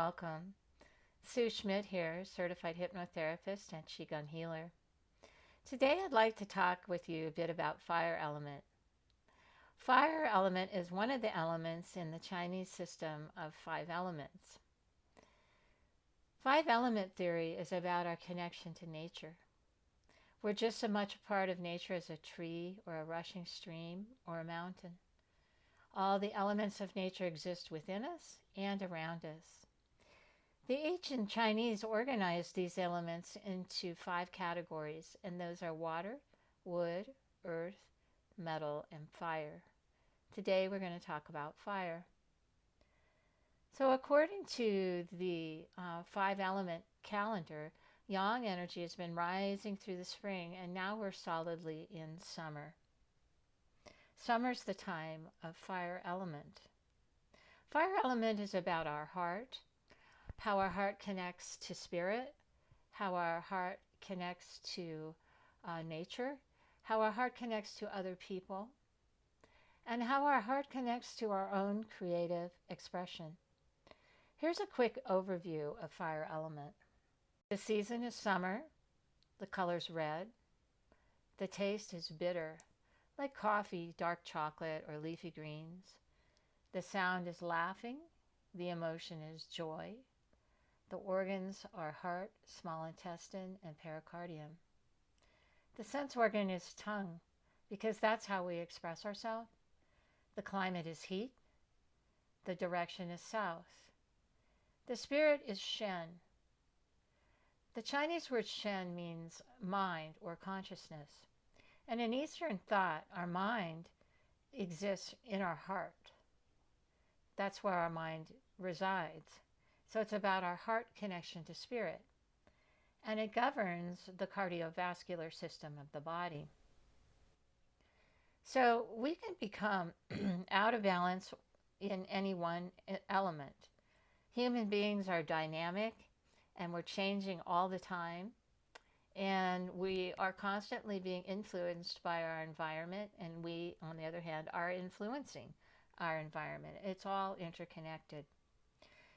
welcome. Sue Schmidt here, certified hypnotherapist and Qigong healer. Today I'd like to talk with you a bit about fire element. Fire element is one of the elements in the Chinese system of 5 elements. 5 element theory is about our connection to nature. We're just as much a part of nature as a tree or a rushing stream or a mountain. All the elements of nature exist within us and around us. The ancient Chinese organized these elements into 5 categories, and those are water, wood, earth, metal, and fire. Today we're going to talk about fire. So according to the 5 element calendar, yang energy has been rising through the spring, and now we're solidly in summer. Summer's the time of fire element. Fire element is about our heart, how our heart connects to spirit, how our heart connects to nature, how our heart connects to other people, and how our heart connects to our own creative expression. Here's a quick overview of fire element. The season is summer. The color's red. The taste is bitter, like coffee, dark chocolate, or leafy greens. The sound is laughing. The emotion is joy. The organs are heart, small intestine, and pericardium. The sense organ is tongue, because that's how we express ourselves. The climate is heat. The direction is south. The spirit is Shen. The Chinese word Shen means mind or consciousness. And in Eastern thought, our mind exists in our heart. That's where our mind resides. So it's about our heart connection to spirit. And it governs the cardiovascular system of the body. So we can become out of balance in any one element. Human beings are dynamic and we're changing all the time. And we are constantly being influenced by our environment, and we, on the other hand, are influencing our environment. It's all interconnected.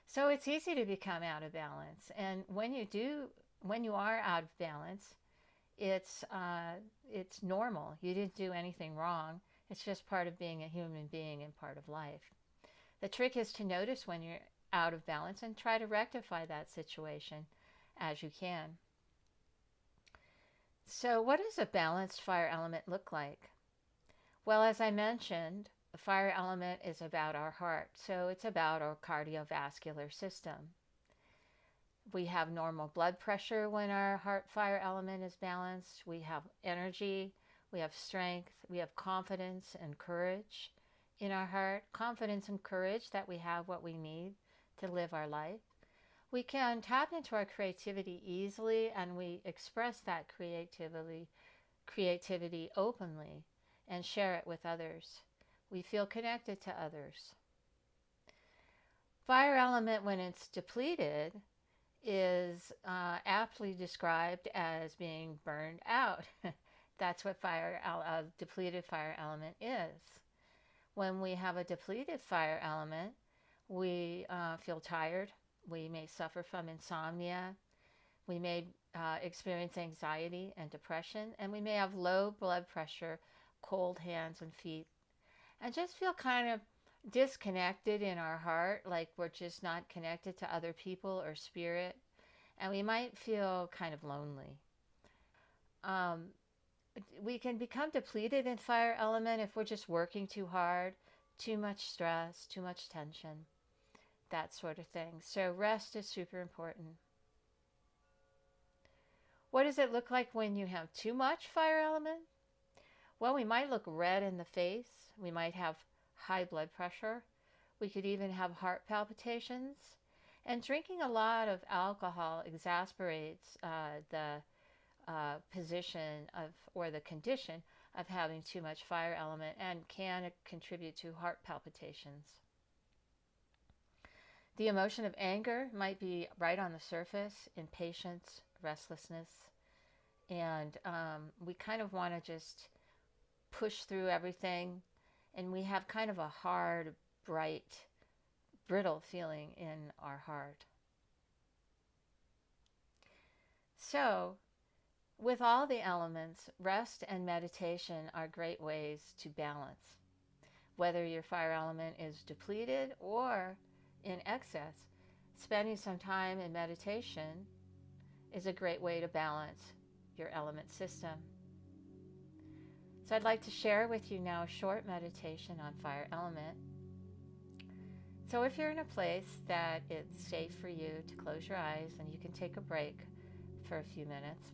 So it's easy to become out of balance. And when you are out of balance, it's normal. You didn't do anything wrong. It's just part of being a human being and part of life. The trick is to notice when you're out of balance and try to rectify that situation as you can. So what does a balanced fire element look like? Well, as I mentioned, the fire element is about our heart. So it's about our cardiovascular system. We have normal blood pressure when our heart fire element is balanced. We have energy, we have strength, we have confidence and courage in our heart. Confidence and courage that we have what we need to live our life. We can tap into our creativity easily, and we express that creativity openly and share it with others. We feel connected to others. Fire element, when it's depleted, is aptly described as being burned out. That's what depleted fire element is. When we have a depleted fire element, we feel tired. We may suffer from insomnia. We may experience anxiety and depression, and we may have low blood pressure, cold hands and feet, and just feel kind of disconnected in our heart, like we're just not connected to other people or spirit, and we might feel kind of lonely. We can become depleted in fire element if we're just working too hard, too much stress, too much tension, that sort of thing. So rest is super important. What does it look like when you have too much fire element? Well, we might look red in the face. We might have high blood pressure. We could even have heart palpitations. And drinking a lot of alcohol exasperates the position of, or the condition of having too much fire element, and can contribute to heart palpitations. The emotion of anger might be right on the surface, impatience, restlessness, and we kind of want to just push through everything, and we have kind of a hard, bright, brittle feeling in our heart. So, with all the elements, rest and meditation are great ways to balance. Whether your fire element is depleted or in excess, spending some time in meditation is a great way to balance your element system. So I'd like to share with you now a short meditation on fire element. So if you're in a place that it's safe for you to close your eyes and you can take a break for a few minutes,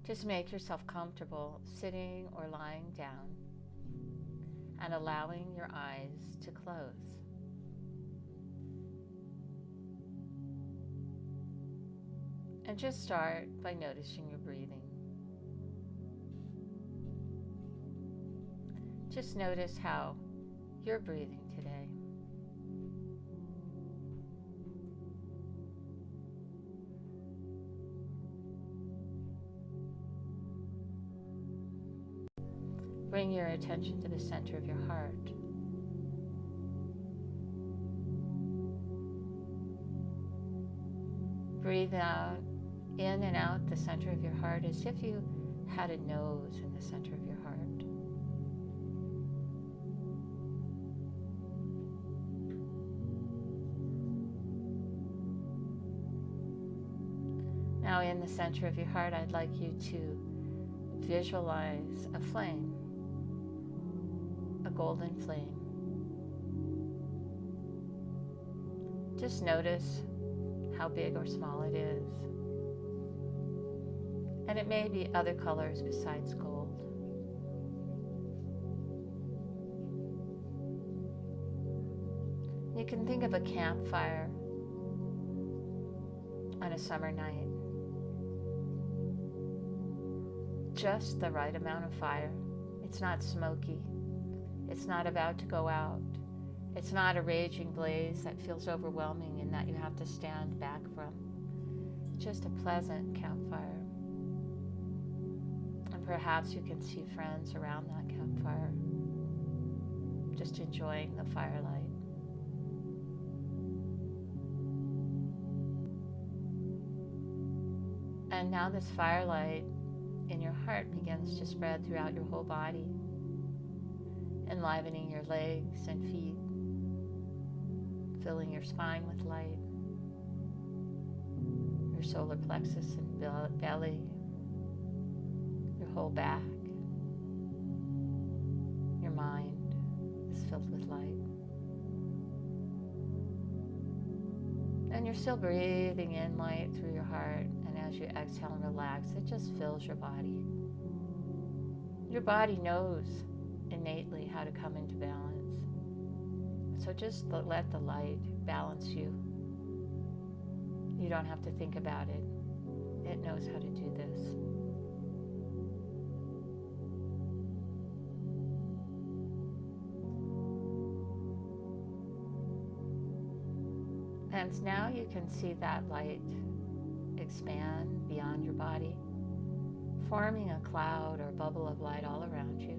just make yourself comfortable sitting or lying down and allowing your eyes to close. And just start by noticing your breathing. Just notice how you're breathing today. Bring your attention to the center of your heart. Breathe out, in and out the center of your heart as if you had a nose in the center of your heart. Now in the center of your heart, I'd like you to visualize a flame, a golden flame. Just notice how big or small it is. And it may be other colors besides gold. You can think of a campfire on a summer night. Just the right amount of fire. It's not smoky. It's not about to go out. It's not a raging blaze that feels overwhelming and that you have to stand back from. It's just a pleasant campfire. And perhaps you can see friends around that campfire, just enjoying the firelight. And now this firelight in your heart begins to spread throughout your whole body, enlivening your legs and feet, filling your spine with light, your solar plexus and belly, your whole back, your mind is filled with light. And you're still breathing in light through your heart, and as you exhale and relax, it just fills your body. Your body knows innately how to come into balance. So just let the light balance you. You don't have to think about it. It knows how to do this. And now you can see that light expand beyond your body, forming a cloud or bubble of light all around you,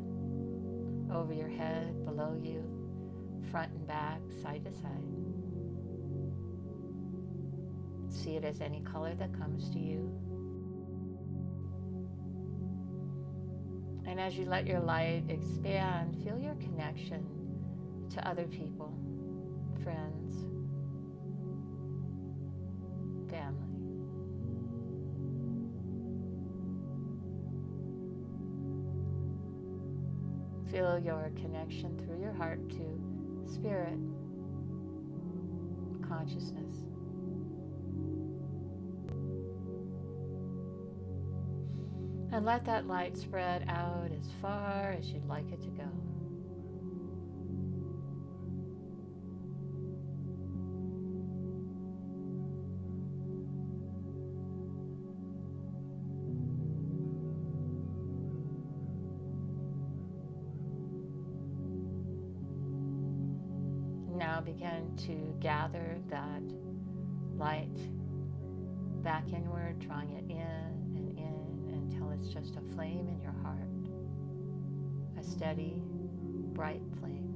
over your head, below you, front and back, side to side. See it as any color that comes to you. And as you let your light expand, feel your connection to other people, friends, family. Feel your connection through your heart to spirit, consciousness. And let that light spread out as far as you'd like it to go. Now begin to gather that light back inward, drawing it in until it's just a flame in your heart, a steady, bright flame.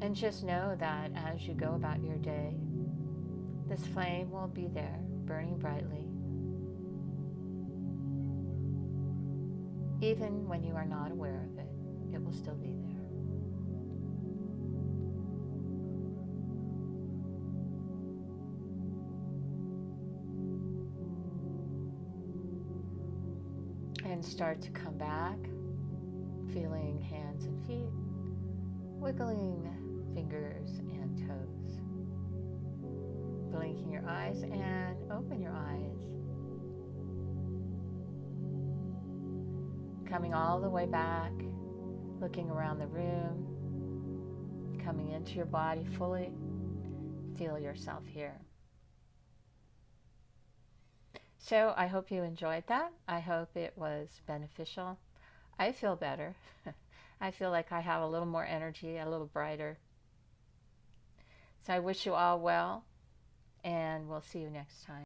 And just know that as you go about your day, this flame will be there, burning brightly, even when you are not aware of it. It will still be there. And start to come back, feeling hands and feet, wiggling fingers and toes, blinking your eyes and open your eyes, coming all the way back, looking around the room, coming into your body fully. Feel yourself here. So I hope you enjoyed that. I hope it was beneficial. I feel better. I feel like I have a little more energy, a little brighter. So I wish you all well, and we'll see you next time.